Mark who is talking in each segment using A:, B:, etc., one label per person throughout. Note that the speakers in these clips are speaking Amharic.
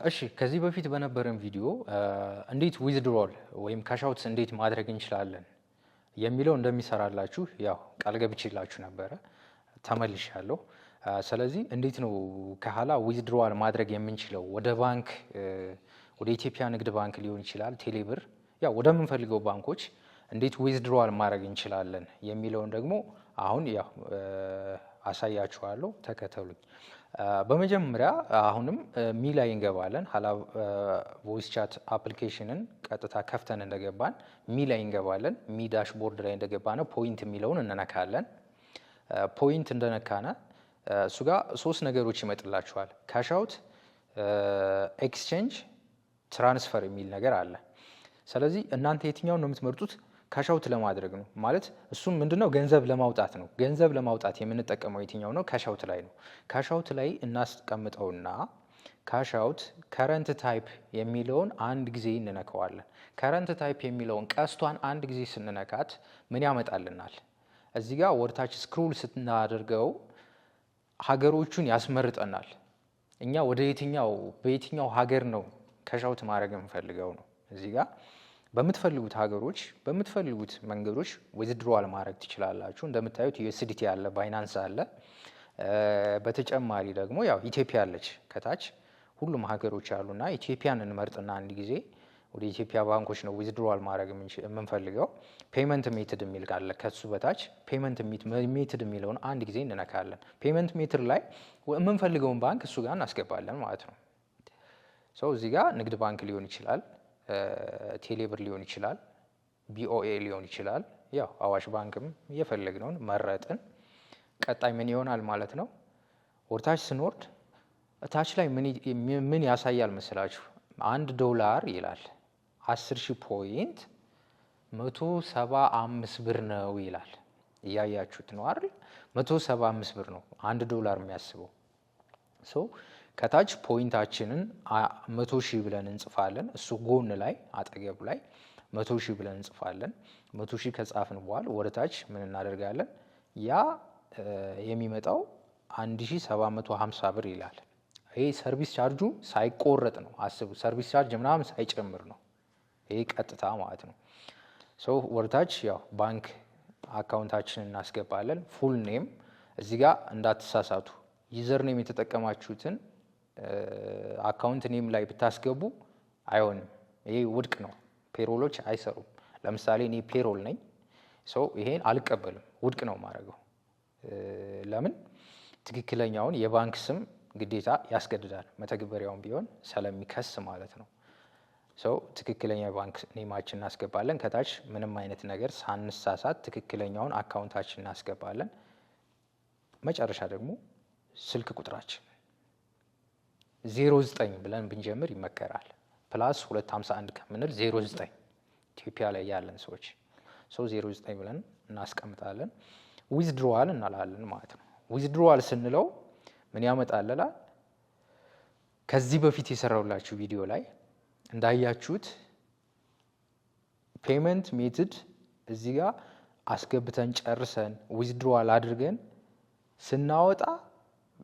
A: እሺ ከዚህ በፊት በነበረን ቪዲዮ እንዴት ዊዝድሮል ወይም ካሽ አውት እንዴት ማድረግ እንችላለን የሚለው እንደሚሰራላችሁ ያው ቃል ገብቼላችሁ ነበረ። ተመልሻለሁ። ስለዚህ እንዴት ነው ከኋላ ዊዝድሮዋል ማድረግ የምንችለው ወደ ባንክ ወደ ኢትዮጵያ ንግድ ባንክ ሊሆን ይችላል፣ ቴሌብር፣ ያው ወደምንፈልገው ባንኮች እንዴት ዊዝድሮዋል ማድረግ እንችላለን የሚለውን ደግሞ አሁን ያው አሳያችኋለሁ። ተከተሉኝ። በመጀመሪያ አሁንም ሚ ላይ እንገባለን። ሀላ ቮይስ ቻት አፕሊኬሽንን ቀጥታ ከፍተን እንደገባን ሚ ላይ እንገባለን። ሚ ዳሽቦርድ ላይ እንደገባን ፖይንት የሚለውን እንነካለን። ፖይንት እንደነካነ እሱ ጋር ሶስት ነገሮች ይመጥላችኋል። ካሽ አውት፣ ኤክስቼንጅ፣ ትራንስፈር የሚል ነገር አለ። ስለዚህ እናንተ የትኛውን ነው የምትመርጡት? ካሽ አውት ለማድረግ ነው ማለት እሱም ምንድነው ገንዘብ ለማውጣት ነው። ገንዘብ ለማውጣት የምንጠቀመው የትኛው ነው? ካሽ አውት ላይ ነው። ካሽ አውት ላይ እናስቀምጠውና ካሽ አውት ከረንት ታይፕ የሚለውን አንድ ጊዜ እንነካዋለን። ከረንት ታይፕ የሚለውን ቀስቷን አንድ ጊዜ ስንነካት ምን ያመጣልናል? እዚህ ጋር ወርታች ስክሮል ስናደርገው ሀገሮቹን ያስመርጠናል። እኛ ወደ በየትኛው ሀገር ነው ካሽ አውት ማድረግ የምፈልገው ነው። እዚህ ጋር በምትፈልጉት ሀገሮች በምትፈልጉት መንገዶች ዊዝድሮዋል ማድረግ ትችላላችሁ። እንደምታዩት ዩኤስዲቲ አለ፣ ባይናንስ አለ። በተጨማሪ ደግሞ ያው ኢትዮጵያ አለች ከታች። ሁሉም ሀገሮች አሉና ኢትዮጵያን እንመርጥና አንድ ጊዜ ወደ ኢትዮጵያ ባንኮች ነው ዊዝድሮዋል ማድረግ የምንፈልገው። ፔመንት ሜትድ የሚል ካለ ከሱ በታች ፔመንት ሜትድ የሚለውን አንድ ጊዜ እንነካለን። ፔመንት ሜትድ ላይ የምንፈልገውን ባንክ እሱ ጋር እናስገባለን ማለት ነው። ሰው እዚህ ጋር ንግድ ባንክ ሊሆን ይችላል፣ ቴሌብር ሊሆን ይችላል፣ ቢኦኤ ሊሆን ይችላል። ያው አዋሽ ባንክም እየፈለግነውን መረጥን። ቀጣይ ምን ይሆናል ማለት ነው? ወርታች ስንወርድ ታች ላይ ምን ያሳያል መስላችሁ? $1 ይላል 10,000 ፖይንት 175 ብር ነው ይላል። እያያችሁት ነው አይደል? 175 ብር ነው $1 የሚያስበው። ከታች ፖይንታችንን 100,000 ብለን እንጽፋለን። እሱ ጎን ላይ አጠገቡ ላይ 100,000 ብለን እንጽፋለን። 100,000 ከጻፍን በኋላ ወደ ታች ምን እናደርጋለን? ያ የሚመጣው 1,750 ብር ይላል። ይሄ ሰርቪስ ቻርጁ ሳይቆረጥ ነው። አስቡ፣ ሰርቪስ ቻርጅ ምናምን ሳይጨምር ነው። ይሄ ቀጥታ ማለት ነው። ወደ ታች ያው ባንክ አካውንታችንን እናስገባለን። ፉል ኔም እዚህ ጋር እንዳትሳሳቱ፣ ዩዘር ኔም የተጠቀማችሁትን አካውንት ኔም ላይ ብታስገቡ አይሆንም። ይሄ ውድቅ ነው። ፔሮሎች አይሰሩም። ለምሳሌ እኔ ፔሮል ነኝ። ይሄን አልቀበልም፣ ውድቅ ነው ማድረገው። ለምን? ትክክለኛውን የባንክ ስም ግዴታ ያስገድዳል። መተግበሪያውን ቢሆን ስለሚከስ ማለት ነው። ትክክለኛ የባንክ ኔማችን እናስገባለን። ከታች ምንም አይነት ነገር ሳንሳሳት ትክክለኛውን አካውንታችን እናስገባለን። መጨረሻ ደግሞ ስልክ ቁጥራችን 09 ብለን ብንጀምር ይመከራል። ፕላስ 251 ከምንል 09 ኢትዮጵያ ላይ ያለን ሰዎች 09 ብለን እናስቀምጣለን። ዊዝድሮዋል እናላለን ማለት ነው። ዊዝድሮዋል ስንለው ምን ያመጣልላል? ከዚህ በፊት የሰራውላችሁ ቪዲዮ ላይ እንዳያችሁት ፔመንት ሜትድ እዚህ ጋር አስገብተን ጨርሰን ዊዝድሮዋል አድርገን ስናወጣ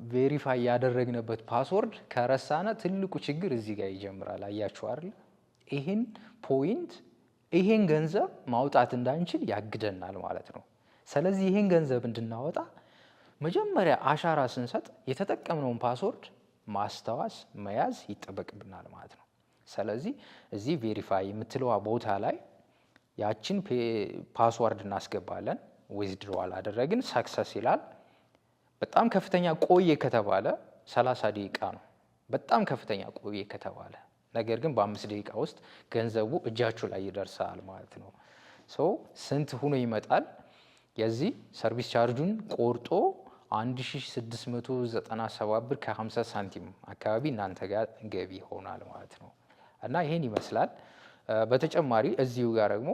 A: ቬሪፋይ ያደረግንበት ፓስወርድ ከረሳነ ትልቁ ችግር እዚህ ጋር ይጀምራል። አያችሁ አይደል? ይሄን ፖይንት ይሄን ገንዘብ ማውጣት እንዳንችል ያግደናል ማለት ነው። ስለዚህ ይሄን ገንዘብ እንድናወጣ መጀመሪያ አሻራ ስንሰጥ የተጠቀምነውን ፓስወርድ ማስታወስ መያዝ ይጠበቅብናል ማለት ነው። ስለዚህ እዚህ ቬሪፋይ የምትለዋ ቦታ ላይ ያችን ፓስወርድ እናስገባለን። ዊዝድሮዋል አደረግን፣ ሰክሰስ ይላል። በጣም ከፍተኛ ቆየ ከተባለ 30 ደቂቃ ነው። በጣም ከፍተኛ ቆየ ከተባለ ነገር ግን በ5 ደቂቃ ውስጥ ገንዘቡ እጃችሁ ላይ ይደርሳል ማለት ነው። ስንት ሆኖ ይመጣል? የዚህ ሰርቪስ ቻርጁን ቆርጦ 1697 ብር ከ50 ሳንቲም አካባቢ እናንተ ጋር ገቢ ይሆናል ማለት ነው። እና ይሄን ይመስላል። በተጨማሪ እዚሁ ጋር ደግሞ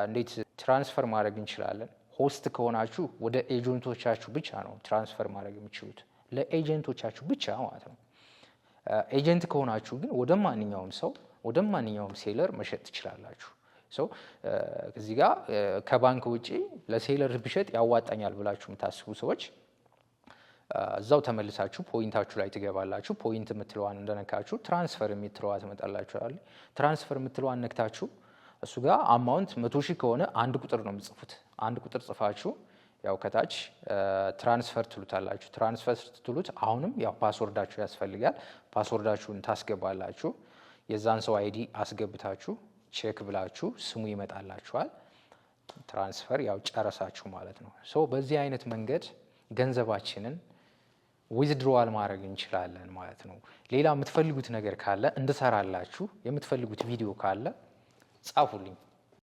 A: እንዴት ትራንስፈር ማድረግ እንችላለን? ሆስት ከሆናችሁ ወደ ኤጀንቶቻችሁ ብቻ ነው ትራንስፈር ማድረግ የምትችሉት፣ ለኤጀንቶቻችሁ ብቻ ማለት ነው። ኤጀንት ከሆናችሁ ግን ወደ ማንኛውም ሰው ወደ ማንኛውም ሴለር መሸጥ ትችላላችሁ። እዚህ ጋር ከባንክ ውጪ ለሴለር ብሸጥ ያዋጣኛል ብላችሁ የምታስቡ ሰዎች እዛው ተመልሳችሁ ፖይንታችሁ ላይ ትገባላችሁ። ፖይንት የምትለዋን እንደነካችሁ ትራንስፈር የምትለዋ ትመጣላችኋል። ትራንስፈር የምትለዋን ነክታችሁ እሱ ጋር አማውንት 100 ሺህ ከሆነ አንድ ቁጥር ነው የምጽፉት። አንድ ቁጥር ጽፋችሁ ያው ከታች ትራንስፈር ትሉታላችሁ። ትራንስፈር ስትሉት አሁንም ያው ፓስወርዳችሁ ያስፈልጋል። ፓስወርዳችሁን ታስገባላችሁ። የዛን ሰው አይዲ አስገብታችሁ ቼክ ብላችሁ ስሙ ይመጣላችኋል። ትራንስፈር ያው ጨረሳችሁ ማለት ነው። ሶ በዚህ አይነት መንገድ ገንዘባችንን ዊዝድሮዋል ማድረግ እንችላለን ማለት ነው። ሌላ የምትፈልጉት ነገር ካለ እንድሰራላችሁ የምትፈልጉት ቪዲዮ ካለ ጻፉልኝ።